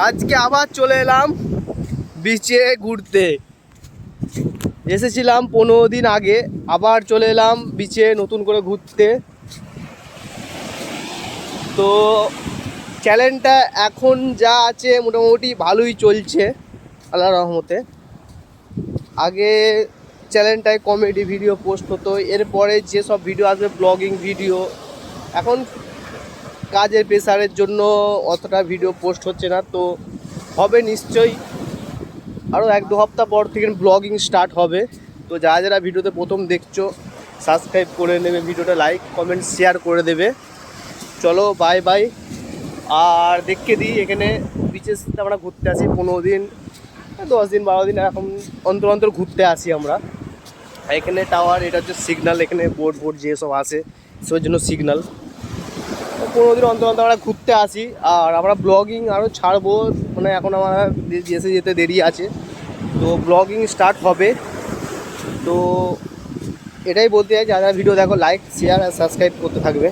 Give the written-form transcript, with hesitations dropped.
আজকে আবার চলে এলাম বিচে ঘুরতে। এসেছিলাম 15 দিন আগে, আবার চলে এলাম বিচে নতুন করে ঘুরতে। তো চ্যানেলটা এখন যা আছে মোটামুটি ভালোই চলছে আল্লাহর রহমতে। আগে চ্যানেলটায় কমেডি ভিডিও পোস্ট হতো, এরপরে যেসব ভিডিও আসবে ব্লগিং ভিডিও। এখন কাজের প্রেসারের জন্য অতটা ভিডিও পোস্ট হচ্ছে না, তো হবে নিশ্চয়ই। আরও 1-2 সপ্তাহ পর থেকে ব্লগিং স্টার্ট হবে। তো যারা যারা ভিডিওতে প্রথম দেখছো সাবস্ক্রাইব করে নেবে, ভিডিওটা লাইক কমেন্ট শেয়ার করে দেবে। চলো বাই বাই। আর দেখে দিই, এখানে বিচের সাথে আমরা ঘুরতে আসি 15 দিন 10 দিন 12 দিন এখন অন্তর অন্তর ঘুরতে আসি আমরা। এখানে টাওয়ার, এটা হচ্ছে সিগন্যাল, এখানে বোর্ড যেসব আসে সেসবের জন্য সিগন্যাল। 15 দিন অন্তর অন্তর আমরা ঘুরতে আসি। আর আমরা ব্লগিং আরও ছাড়বো, মানে এখন আমার এসে যেতে দেরি আছে, তো ব্লগিং স্টার্ট হবে। তো এটাই বলতে চাই, যারা ভিডিও দেখো লাইক শেয়ার আর সাবস্ক্রাইব করতে থাকবে।